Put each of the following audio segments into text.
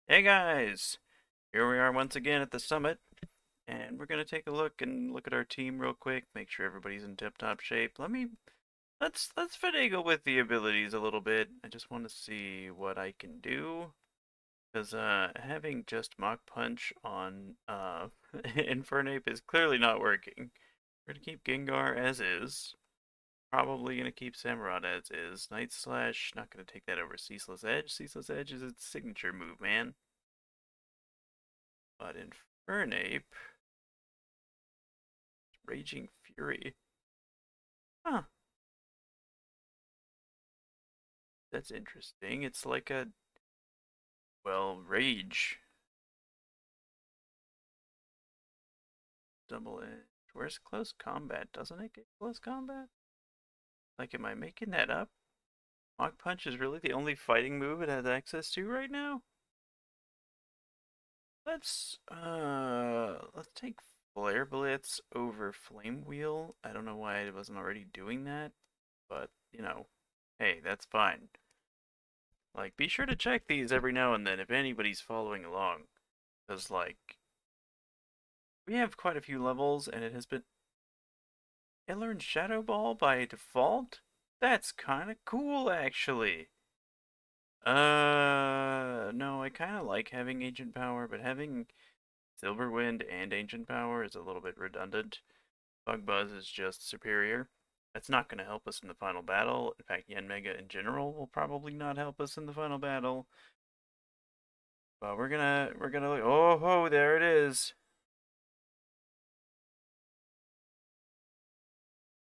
Hey guys, here we are once again at the summit, and we're gonna take a look at our team real quick, make sure everybody's in tip-top shape. Let's finagle with the abilities a little bit. I just want to see what I can do, because having just Mach Punch on Infernape is clearly not working. We're gonna keep Gengar as is. Probably gonna keep Samurott as is. Night Slash, not gonna take that over Ceaseless Edge. Ceaseless Edge is its signature move, man. But Infernape, Raging Fury. Huh, that's interesting. It's like a, well, Rage. Double edge. Where's close combat? Doesn't it get close combat? Like, am I making that up? Mach Punch is really the only fighting move it has access to right now? Let's take Flare Blitz over Flame Wheel. I don't know why I wasn't already doing that, but, hey, that's fine. Like, be sure to check these every now and then if anybody's following along. Because, like, we have quite a few levels, and it has been. It learned Shadow Ball by default? That's kind of cool, actually. No, I kind of like having Ancient Power, but having Silver Wind and Ancient Power is a little bit redundant. Bug Buzz is just superior. That's not going to help us in the final battle. In fact, Yanmega in general will probably not help us in the final battle. But we're gonna look. Oh, ho, there it is.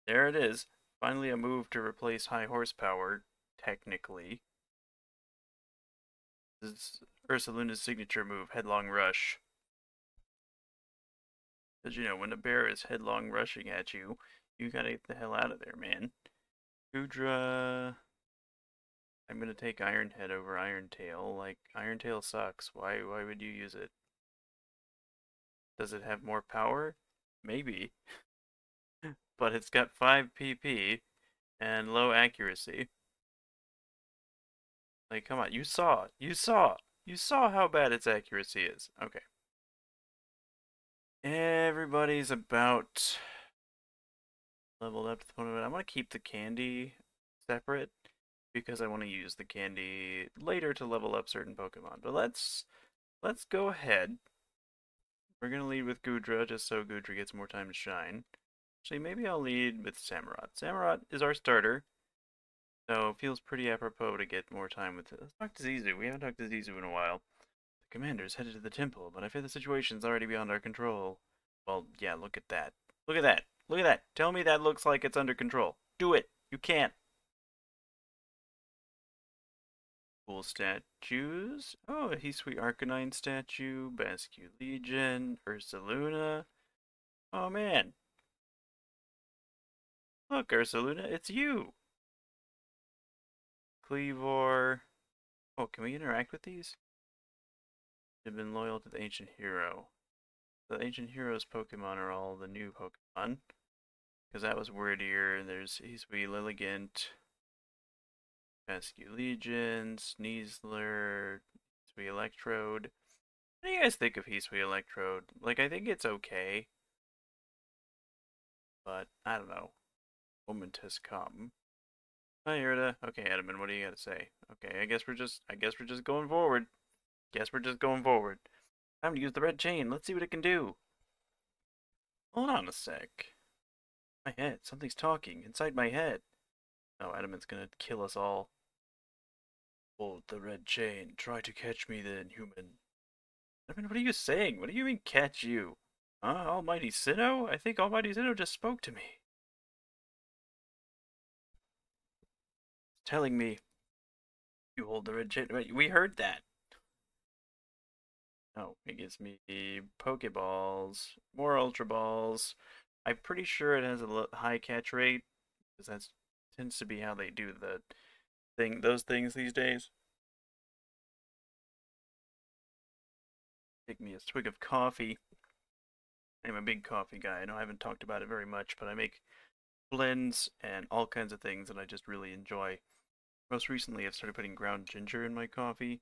There it is. Finally a move to replace high horsepower, technically. This is Ursaluna's signature move, Headlong Rush. Because, when a bear is headlong rushing at you, you gotta get the hell out of there, man. Goodra. I'm gonna take Iron Head over Iron Tail. Like, Iron Tail sucks. Why would you use it? Does it have more power? Maybe. But it's got 5 PP and low accuracy. Like, come on, you saw how bad its accuracy is. Okay. Everybody's about leveled up to the point of it. I'm gonna keep the candy separate because I want to use the candy later to level up certain Pokemon. But let's go ahead. We're gonna lead with Goodra just so Goodra gets more time to shine. Actually, maybe I'll lead with Samurott. Samurott is our starter, so it feels pretty apropos to get more time with it. Let's talk to Zizu. We haven't talked to Zizu in a while. The commander's headed to the temple, but I fear the situation's already beyond our control. Well, yeah, look at that. Look at that. Look at that. Tell me that looks like it's under control. Do it. You can't. Cool statues. Oh, a Hisui Arcanine statue, Basque Legion, Ursaluna. Oh man. Look, Ursaluna, it's you. Cleavor. Oh, can we interact with these? Have been loyal to the ancient hero. The ancient hero's Pokemon are all the new Pokemon. Because that was wordier. There's Hisui Lilligant, Basque Legion, Sneasler, Hisui Electrode. What do you guys think of Hisui Electrode? Like, I think it's okay, but I don't know. Moment has come. Hi, Irida. Okay, Edmund, what do you got to say? Okay, I guess we're just going forward. Guess we're just going forward. Time to use the red chain. Let's see what it can do. Hold on a sec. My head. Something's talking inside my head. No, Adamant's gonna kill us all. Hold the red chain. Try to catch me then, human. Adamant, what are you saying? What do you mean catch you? Huh? Almighty Sinnoh? I think Almighty Sinnoh just spoke to me. It's telling me you hold the red chain. Wait, we heard that. Oh, it gives me Pokeballs, more Ultra Balls. I'm pretty sure it has a high catch rate because that tends to be how they do those things these days. Take me a swig of coffee. I'm a big coffee guy. I know I haven't talked about it very much, but I make blends and all kinds of things that I just really enjoy. Most recently, I've started putting ground ginger in my coffee.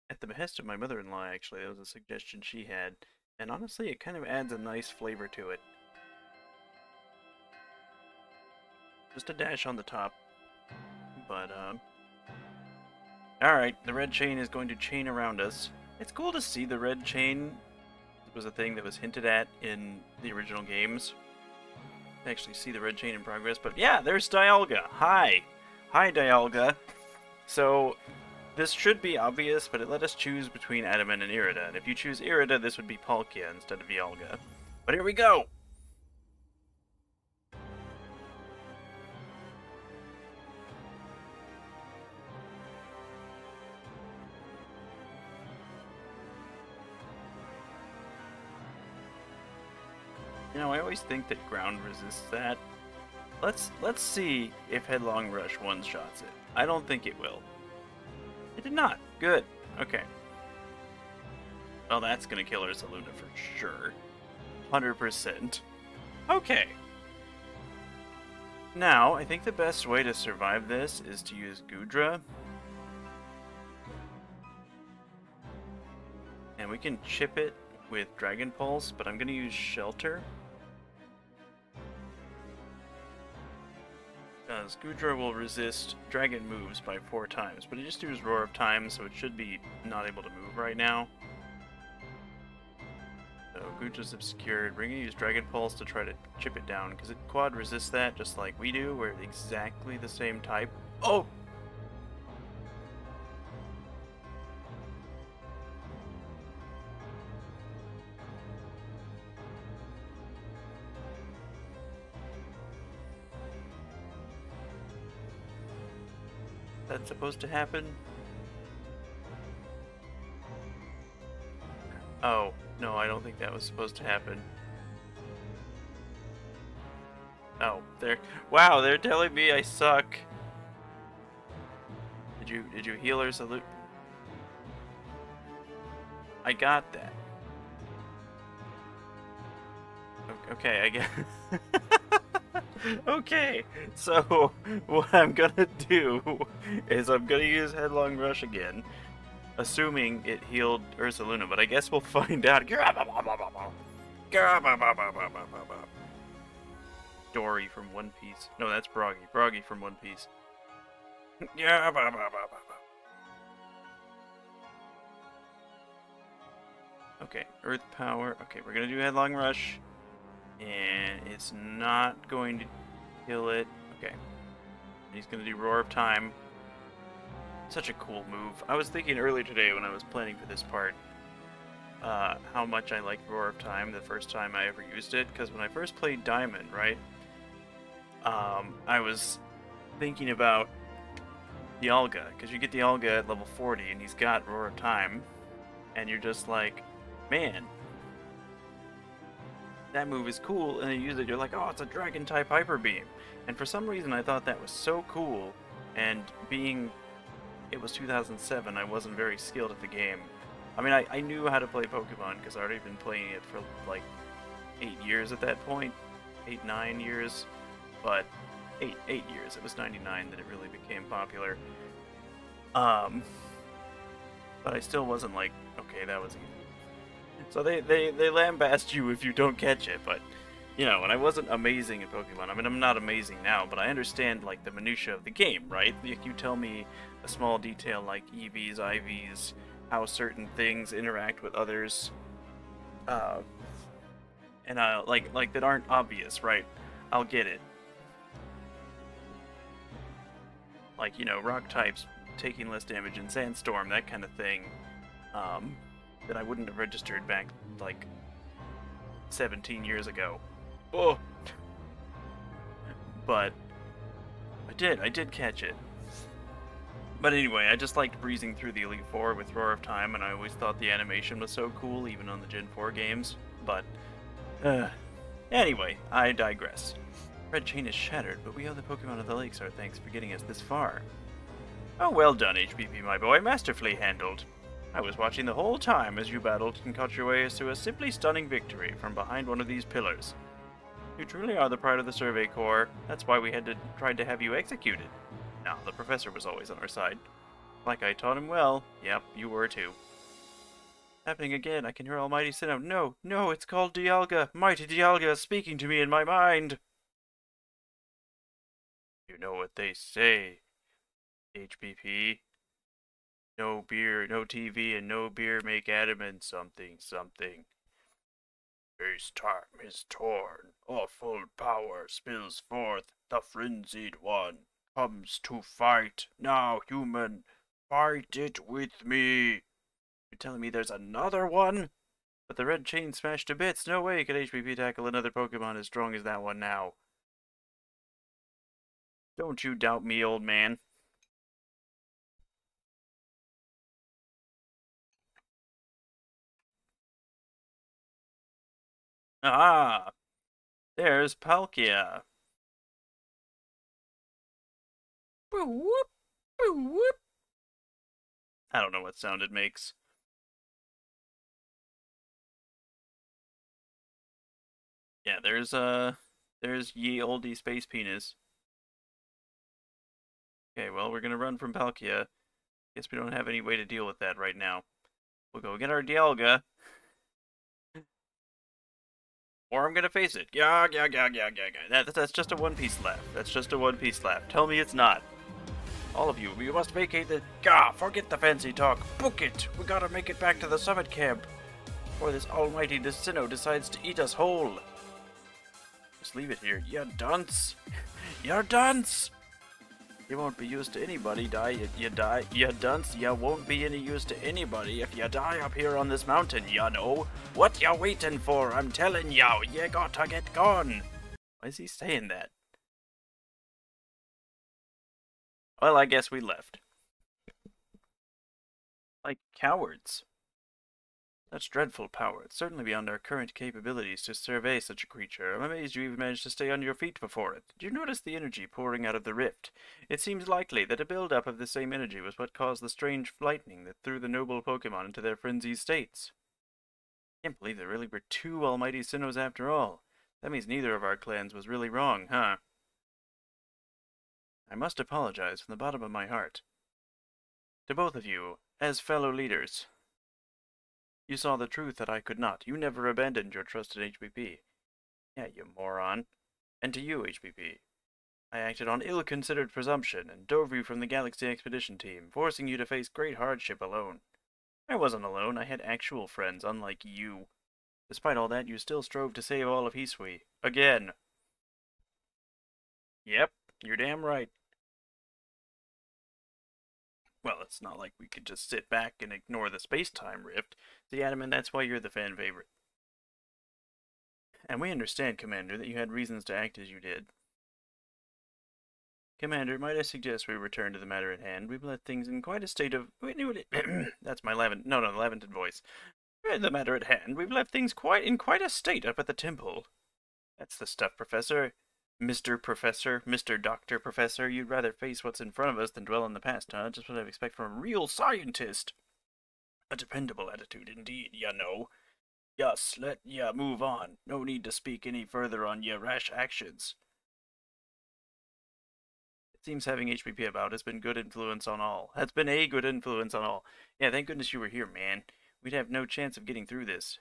at the behest of my mother-in-law, actually. That was a suggestion she had. And honestly, it kind of adds a nice flavor to it. Just a dash on the top. But, alright, the red chain is going to chain around us. It's cool to see the red chain. It was a thing that was hinted at in the original games. Actually see the red chain in progress, but yeah, there's Dialga. Hi! Hi, Dialga. So, this should be obvious, but it let us choose between Adamant and Irida, and if you choose Irida, this would be Palkia instead of Dialga. But here we go! You know, I always think that ground resists that. Let's see if Headlong Rush one-shots it. I don't think it will. It did not. Good. Okay. Well, that's gonna kill Ursaluna for sure. 100%. Okay. Now, I think the best way to survive this is to use Goodra. And we can chip it with Dragon Pulse, but I'm gonna use Shelter. Because Goodra will resist dragon moves by 4 times, but it just used Roar of Time, so it should be not able to move right now. So Goodra's obscured. We're going to use Dragon Pulse to try to chip it down, because it quad resists that just like we do. We're exactly the same type. Oh! That's supposed to happen? Oh, no, I don't think that was supposed to happen. Oh, wow, they're telling me I suck. Did you heal her salute? I got that. Okay, I guess. Okay, so what I'm gonna do is I'm gonna use Headlong Rush again, assuming it healed Ursaluna, but I guess we'll find out. Dory from One Piece. No, that's Broggy. Broggy from One Piece. Okay, Earth Power. Okay, we're gonna do Headlong Rush. And it's not going to kill it. Okay. He's going to do Roar of Time. Such a cool move. I was thinking earlier today when I was planning for this part how much I liked Roar of Time the first time I ever used it. Because when I first played Diamond, right? I was thinking about Dialga. Because you get Dialga at level 40 and he's got Roar of Time. And you're just like, man, that move is cool, and then you use it, you're like, oh, it's a dragon type hyper beam. And for some reason I thought that was so cool, and being it was 2007, I wasn't very skilled at the game. I mean, I knew how to play Pokemon because I'd already been playing it for like 8 years at that point, 8, 9 years, but 8 years. It was 99 that it really became popular. But I still wasn't like, okay, that was easy. So they lambast you if you don't catch it, but, you know, and I wasn't amazing at Pokemon. I mean, I'm not amazing now, but I understand, like, the minutia of the game, right? If you tell me a small detail like EVs, IVs, how certain things interact with others, and like that aren't obvious, right? I'll get it. Like, you know, rock types taking less damage in Sandstorm, that kind of thing. That I wouldn't have registered back, like, 17 years ago. Oh! But I did catch it. But anyway, I just liked breezing through the Elite Four with Roar of Time, and I always thought the animation was so cool, even on the Gen 4 games. But, anyway, I digress. Red Chain is shattered, but we owe the Pokemon of the Lakes our thanks for getting us this far. Oh, well done, HPP, my boy. Masterfully handled. I was watching the whole time as you battled and caught your way to a simply stunning victory from behind one of these pillars. You truly are the pride of the Survey Corps. That's why we tried to have you executed. Now, the professor was always on our side. Like I taught him well. Yep, you were too. Happening again. I can hear Almighty Sinnoh. No, no, it's called Dialga. Mighty Dialga is speaking to me in my mind. You know what they say, HPP. No beer, no TV, and no beer make adamant something, something. Space time is torn. Awful power spills forth. The frenzied one comes to fight. Now, human, fight it with me. You're telling me there's another one? But the red chain smashed to bits. No way could HPP tackle another Pokemon as strong as that one now. Don't you doubt me, old man. Ah, there's Palkia. Whoop, whoop. I don't know what sound it makes. Yeah, there's ye olde space penis. Okay, well, we're gonna run from Palkia. Guess we don't have any way to deal with that right now. We'll go get our Dialga. Or I'm gonna face it. Yeah. That's just a One Piece laugh. That's just a One Piece laugh. Tell me it's not. All of you, we must vacate the... Gah, forget the fancy talk. Book it. We gotta make it back to the summit camp. Or this almighty Sinnoh decides to eat us whole. Just leave it here. You dunce. You dunce. You won't be used to anybody, you die, you dunce, you won't be any use to anybody if you die up here on this mountain, you know. What you waiting for? I'm telling you, you gotta get gone. Why is he saying that? Well, I guess we left. Like cowards. Such dreadful power. It's certainly beyond our current capabilities to survey such a creature. I'm amazed you even managed to stay on your feet before it. Did you notice the energy pouring out of the rift? It seems likely that a build-up of the same energy was what caused the strange lightning that threw the noble Pokemon into their frenzied states. I can't believe there really were two Almighty Sinnohs after all. That means neither of our clans was really wrong, huh? I must apologize from the bottom of my heart. To both of you, as fellow leaders. You saw the truth that I could not. You never abandoned your trusted HPP. Yeah, you moron. And to you, HPP. I acted on ill-considered presumption and dove you from the Galaxy Expedition team, forcing you to face great hardship alone. I wasn't alone. I had actual friends, unlike you. Despite all that, you still strove to save all of Hisui. Again. Yep, you're damn right. Well, it's not like we could just sit back and ignore the space-time rift. See, Adamant, that's why you're the fan favorite. And we understand, Commander, that you had reasons to act as you did. Commander, might I suggest we return to the matter at hand? We've left things in quite a state of... That's my Leventon voice. The matter at hand, we've left things in quite a state up at the temple. That's the stuff, Professor. Mr. Professor, Mr. Doctor Professor, you'd rather face what's in front of us than dwell in the past, huh? Just what I'd expect from a real scientist. A dependable attitude indeed, you know. Yes, let ya move on. No need to speak any further on ya rash actions. It seems having HPP about has been good influence on all. Has been a good influence on all. Yeah, thank goodness you were here, man. We'd have no chance of getting through this.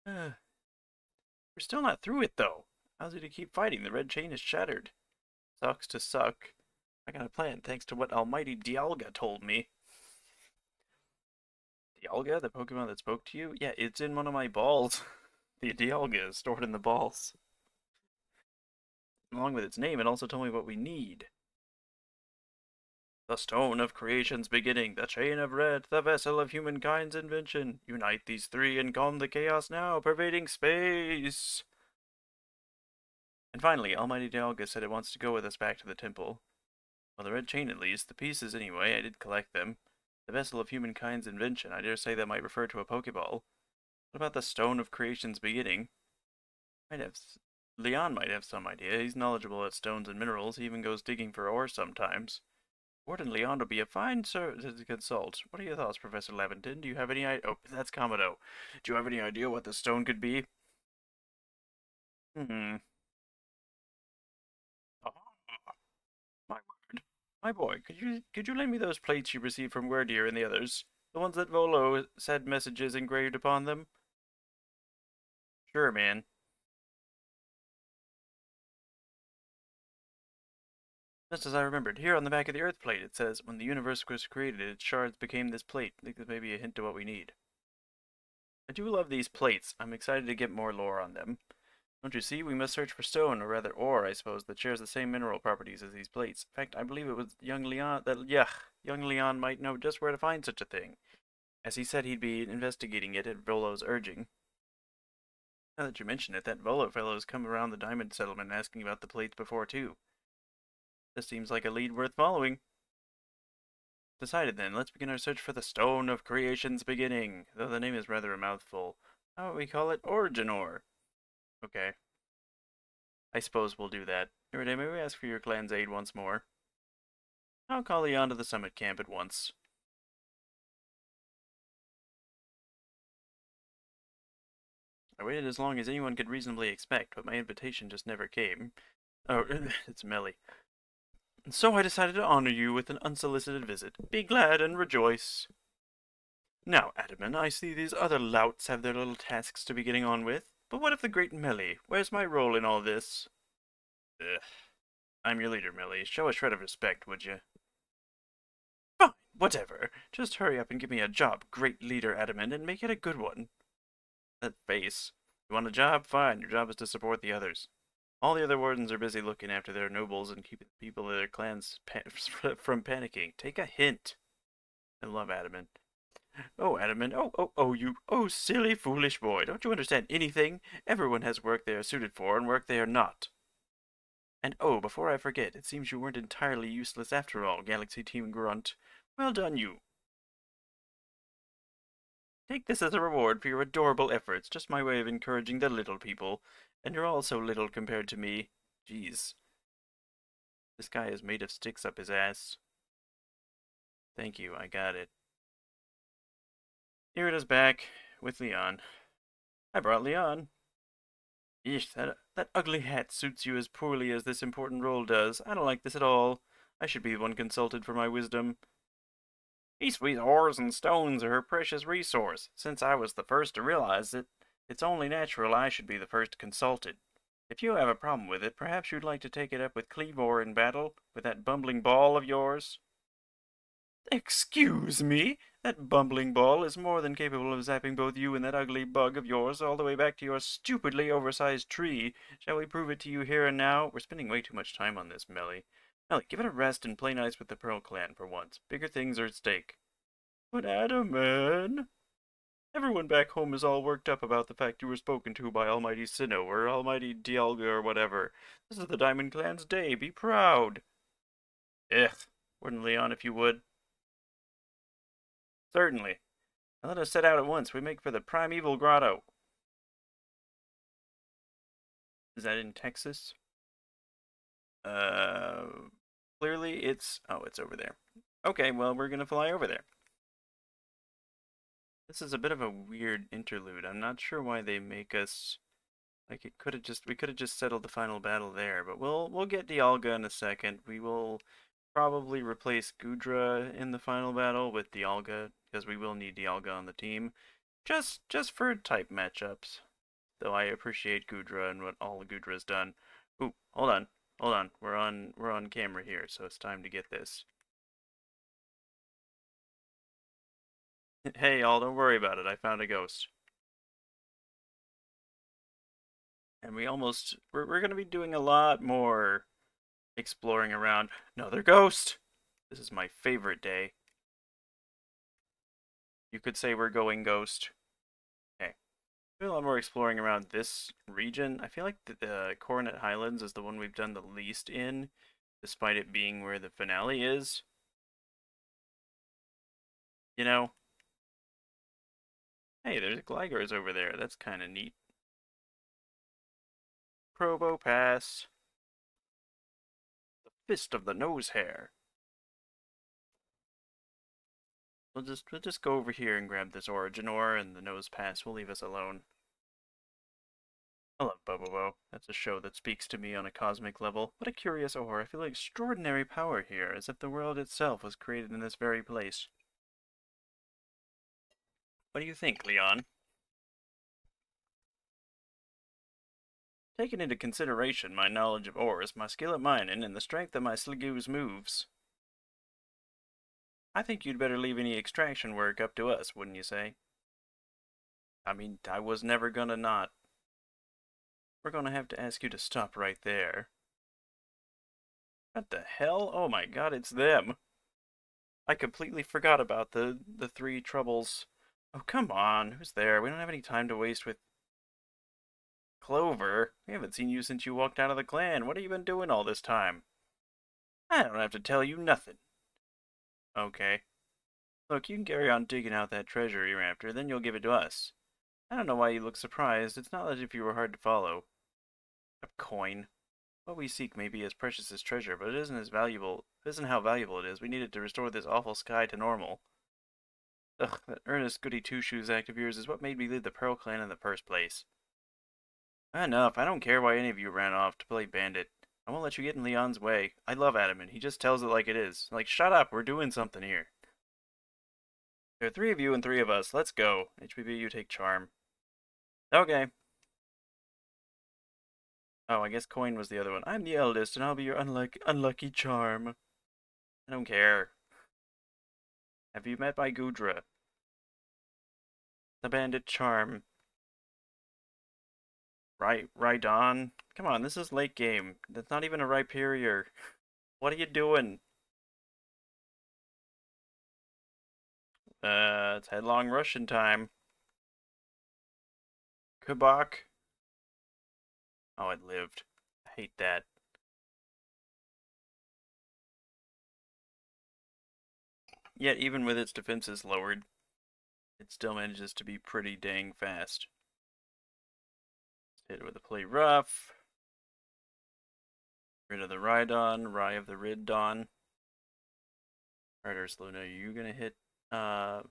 We're still not through it, though. How's he to keep fighting? The red chain is shattered. Sucks to suck. I got a plan thanks to what Almighty Dialga told me. Dialga, the Pokemon that spoke to you? Yeah, it's in one of my balls. The Dialga is stored in the balls. Along with its name, it also told me what we need. The stone of creation's beginning, the chain of red, the vessel of humankind's invention. Unite these three and calm the chaos now, pervading space. And finally, Almighty Dialga said it wants to go with us back to the temple. Well, the red chain at least, the pieces anyway, I did collect them. The vessel of humankind's invention, I dare say that might refer to a Pokeball. What about the stone of creation's beginning? Leon might have some idea. He's knowledgeable at stones and minerals. He even goes digging for ore sometimes. Warden Leon would be a fine sir to consult. What are your thoughts, Professor Leventon? Do you have any idea? Oh, that's Komodo. Do you have any idea what the stone could be? Oh, my word. My boy, could you lend me those plates you received from Werdier and the others? The ones that Volo said messages engraved upon them? Sure, man. Just as I remembered, here on the back of the Earth plate it says, when the universe was created, its shards became this plate. I think this may be a hint to what we need. I do love these plates. I'm excited to get more lore on them. Don't you see? We must search for stone, or rather ore, I suppose, that shares the same mineral properties as these plates. In fact, I believe it was young Leon that, young Leon might know just where to find such a thing, as he said he'd be investigating it at Volo's urging. Now that you mention it, that Volo fellow's come around the diamond settlement asking about the plates before, too. This seems like a lead worth following. Decided then, let's begin our search for the Stone of Creation's Beginning, though the name is rather a mouthful. How about we call it Origin Ore? Okay. I suppose we'll do that. Iriday, may we ask for your clan's aid once more? I'll call Leon to the summit camp at once. I waited as long as anyone could reasonably expect, but my invitation just never came. Oh, it's Melly. And so I decided to honor you with an unsolicited visit. Be glad and rejoice. Now, Adaman, I see these other louts have their little tasks to be getting on with. But what of the great Melly? Where's my role in all this? Ugh. I'm your leader, Melly. Show a shred of respect, would you? Fine, whatever. Just hurry up and give me a job, great leader Adaman, and make it a good one. That face. You want a job? Fine. Your job is to support the others. All the other wardens are busy looking after their nobles and keeping the people of their clans from panicking. Take a hint. I love Adaman. Oh, Adaman. You silly, foolish boy. Don't you understand anything? Everyone has work they are suited for and work they are not. And oh, before I forget, it seems you weren't entirely useless after all, Galaxy Team Grunt. Well done, you. Take this as a reward for your adorable efforts, just my way of encouraging the little people. And you're all so little compared to me. Jeez. This guy is made of sticks up his ass. Thank you, I got it. Here it is back, with Leon. I brought Leon. Yeesh, that ugly hat suits you as poorly as this important role does. I don't like this at all. I should be the one consulted for my wisdom. These sweet ores and stones are her precious resource. Since I was the first to realize it, it's only natural I should be the first consulted. If you have a problem with it, perhaps you'd like to take it up with Cleavor in battle, with that bumbling ball of yours? Excuse me? That bumbling ball is more than capable of zapping both you and that ugly bug of yours all the way back to your stupidly oversized tree. Shall we prove it to you here and now? We're spending way too much time on this, Melly. Melly, give it a rest and play nice with the Pearl Clan for once. Bigger things are at stake. But Adaman... Everyone back home is all worked up about the fact you were spoken to by Almighty Sinnoh or Almighty Dialga or whatever. This is the Diamond Clan's day. Be proud. Ugh. Warden Leon, if you would. Certainly. Now let us set out at once. We make for the Primeval Grotto. Is that in Texas? Clearly it's... Oh, it's over there. Okay, well, we're gonna fly over there. This is a bit of a weird interlude. I'm not sure why they make us... Like, we could have just settled the final battle there, but we'll get Dialga in a second. We will probably replace Gudra in the final battle with Dialga, because we will need Dialga on the team. Just for type matchups. Though I appreciate Gudra and what all Gudra's done. Ooh, hold on. Hold on. We're on camera here, so it's time to get this. Hey y'all, don't worry about it. I found a ghost. And we're gonna be doing a lot more exploring around. Another ghost! This is my favorite day. You could say we're going ghost. Okay. A lot more exploring around this region. I feel like the Coronet Highlands is the one we've done the least in, despite it being where the finale is. You know? Hey, there's Gligors over there. That's kind of neat. Probo Pass. The Fist of the Nose Hair. We'll just go over here and grab this Origin Ore, and the Nose Pass will leave us alone. I love Bobobo. That's a show that speaks to me on a cosmic level. What a curious ore. I feel extraordinary power here, as if the world itself was created in this very place. What do you think, Leon? Taking into consideration my knowledge of ores, my skill at mining, and the strength of my Sligoo's moves, I think you'd better leave any extraction work up to us, wouldn't you say? I mean, I was never gonna not. We're gonna have to ask you to stop right there. What the hell? Oh my god, it's them. I completely forgot about the three troubles. Oh, come on. Who's there? We don't have any time to waste with Clover. We haven't seen you since you walked out of the clan. What have you been doing all this time? I don't have to tell you nothing. Okay. Look, you can carry on digging out that treasure you're after, then you'll give it to us. I don't know why you look surprised. It's not as if you were hard to follow. A coin. What we seek may be as precious as treasure, but it isn't as valuable. It isn't how valuable it is. We need it to restore this awful sky to normal. Ugh, that earnest goody two-shoes act of yours is what made me leave the Pearl Clan in the first place. Enough. I don't care why any of you ran off to play bandit. I won't let you get in Leon's way. I love Adamant. He just tells it like it is. Like, shut up. We're doing something here. There are 3 of you and 3 of us. Let's go. HPB, you take charm. Okay. Oh, I guess coin was the other one. I'm the eldest, and I'll be your unlucky charm. I don't care. Have you met my Gudra? The bandit charm. Right, Rhydon? Come on, this is late game. That's not even a Rhyperior. What are you doing? It's headlong Russian time. Kubak. Oh, it lived. I hate that. Yet, even with its defenses lowered, it still manages to be pretty dang fast. Hit it with a play rough. Rid of the Rhydon, Rye of the Riddon. Alright, Ursaluna, are you gonna hit, oh,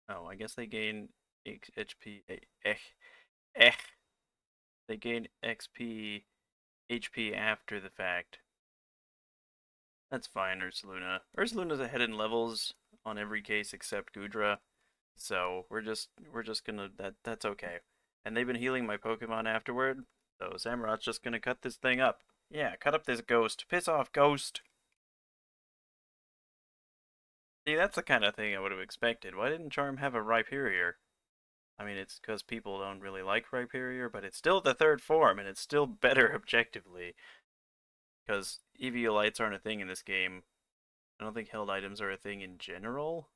I guess they gain HP, They gain XP, HP after the fact. That's fine, Ursaluna. Ursaluna's ahead in levels on every case except Gudra, so we're just gonna, that's okay. And they've been healing my Pokemon afterward, so Samurot's just gonna cut this thing up. Yeah, cut up this ghost. Piss off, ghost! See, that's the kind of thing I would have expected. Why didn't Charm have a Rhyperior? I mean, it's because people don't really like Rhyperior, but it's still the 3rd form, and it's still better objectively. Because Eviolites aren't a thing in this game. I don't think held items are a thing in general.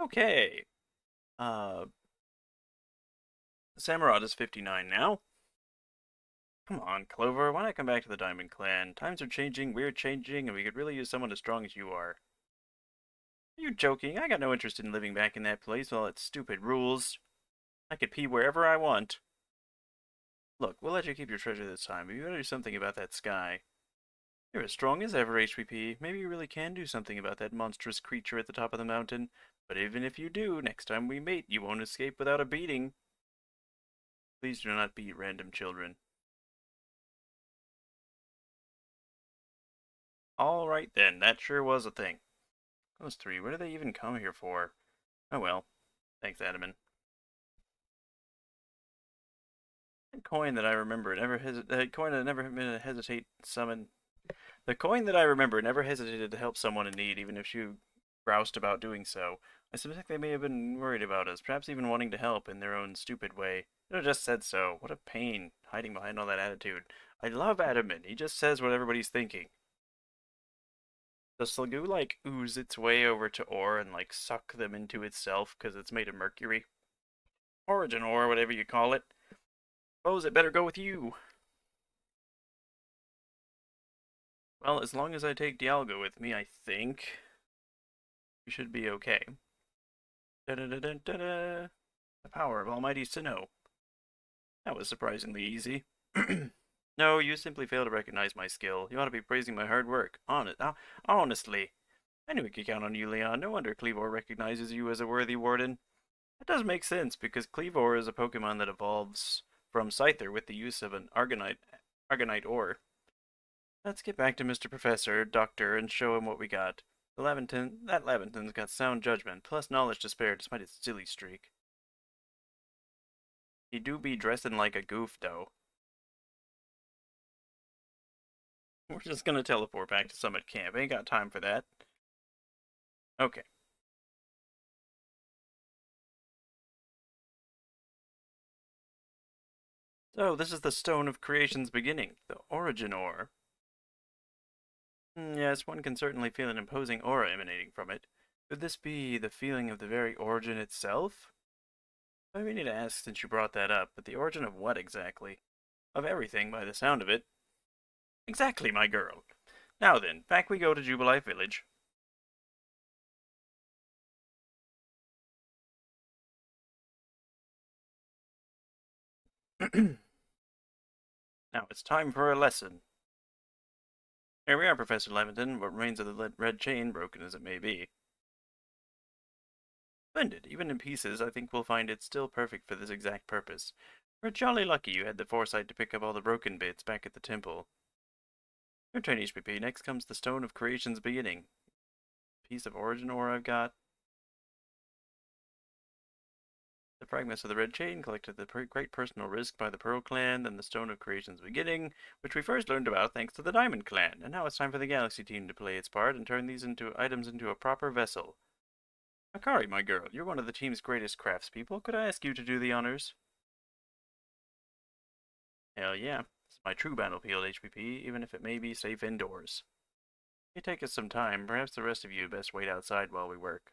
Okay. Samurott is 59 now. Come on, Clover, why not come back to the Diamond Clan? Times are changing, we're changing, and we could really use someone as strong as you are. Are you joking? I got no interest in living back in that place with all its stupid rules. I could pee wherever I want. Look, we'll let you keep your treasure this time, but you gotta do something about that sky. You're as strong as ever, HPP. Maybe you really can do something about that monstrous creature at the top of the mountain. But even if you do, next time we meet, you won't escape without a beating. Please do not beat random children. Alright then, that sure was a thing. Those 3, what do they even come here for? Oh well. Thanks, Adamant. Coin that I remember never coin that never hesitate summon. The coin that I remember never hesitated to help someone in need, even if she groused about doing so. I suspect they may have been worried about us, perhaps even wanting to help in their own stupid way. Should have just said so. What a pain, hiding behind all that attitude. I love Adamant. He just says what everybody's thinking. Does Sliggoo, like, ooze its way over to ore and, like, suck them into itself because it's made of mercury? Origin ore, whatever you call it. Suppose it better go with you. Well, as long as I take Dialga with me, I think we should be okay. Da-da-da-da-da-da. The power of Almighty Sinnoh. That was surprisingly easy. No, you simply fail to recognize my skill. You ought to be praising my hard work. Honestly. I knew we could count on you, Leon. No wonder Cleavor recognizes you as a worthy warden. That does make sense, because Cleavor is a Pokemon that evolves from Scyther with the use of an Argonite ore. Let's get back to Mr. Professor, Doctor, and show him what we got. That Levinton's got sound judgment, plus knowledge to spare despite its silly streak. He do be dressing like a goof, though. We're just gonna teleport back to Summit Camp. Ain't got time for that. Okay. So, this is the Stone of Creation's beginning, the Origin Ore. Yes, one can certainly feel an imposing aura emanating from it. Could this be the feeling of the very origin itself? I really need to ask since you brought that up, but the origin of what exactly? Of everything, by the sound of it. Exactly, my girl. Now then, back we go to Jubilife Village. Now it's time for a lesson. Here we are, Professor Levinton. What remains of the red chain, broken as it may be. Splendid. Even in pieces, I think we'll find it still perfect for this exact purpose. We're jolly lucky you had the foresight to pick up all the broken bits back at the temple. Your turn, HPP. Next comes the Stone of Creation's beginning. Piece of origin ore I've got. The fragments of the red chain collected at the great personal risk by the Pearl Clan, then the Stone of Creation's beginning, which we first learned about thanks to the Diamond Clan. And now it's time for the Galaxy team to play its part and turn these items into a proper vessel. Akari, my girl, you're one of the team's greatest craftspeople. Could I ask you to do the honors? Hell yeah. This is my true battlefield, HPP, even if it may be safe indoors. It may take us some time. Perhaps the rest of you best wait outside while we work.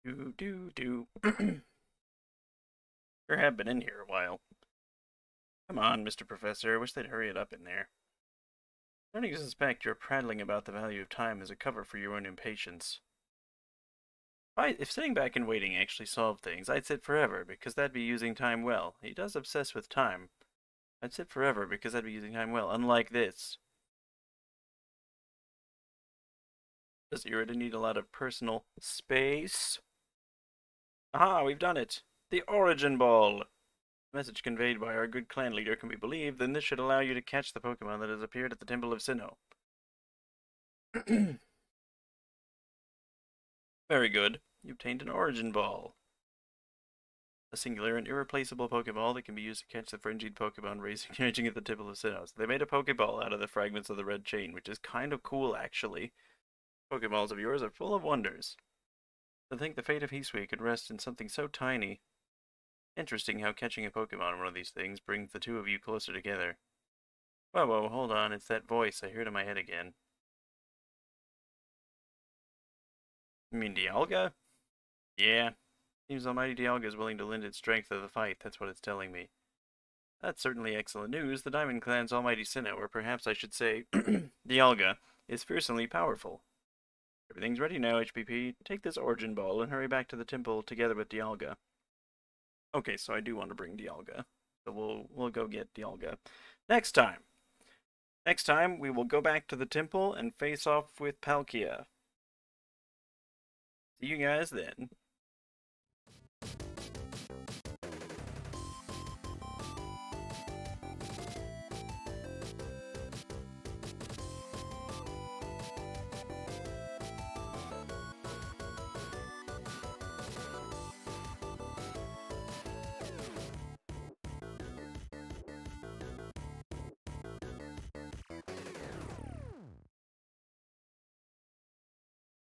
Sure have been in here a while. Come on, Mr. Professor. I wish they'd hurry it up in there. I'm starting to suspect you're prattling about the value of time as a cover for your own impatience. If sitting back and waiting actually solved things, I'd sit forever, because that'd be using time well. He does obsess with time. I'd sit forever, because that'd be using time well, unlike this. Does Irida need a lot of personal space? Aha, we've done it! The Origin Ball! Message conveyed by our good clan leader can be believed, then this should allow you to catch the Pokemon that has appeared at the Temple of Sinnoh. Very good. You obtained an Origin Ball. A singular and irreplaceable Pokeball that can be used to catch the frenzied Pokemon raging at the Temple of Sinnoh. So they made a Pokeball out of the fragments of the red chain, which is kind of cool, actually. Pokeballs of yours are full of wonders. To think the fate of Hisui could rest in something so tiny. Interesting how catching a Pokemon in one of these things brings the two of you closer together. Whoa, hold on, it's that voice. I hear it in my head again. You mean Dialga? Yeah. Seems Almighty Dialga is willing to lend its strength to the fight, that's what it's telling me. That's certainly excellent news. The Diamond Clan's Almighty Sinnoh, or perhaps I should say, Dialga, is fearsomely powerful. Everything's ready now, HPP. Take this Origin Ball and hurry back to the temple together with Dialga. Okay, so I do want to bring Dialga. So we'll go get Dialga. Next time, we will go back to the temple and face off with Palkia. See you guys then.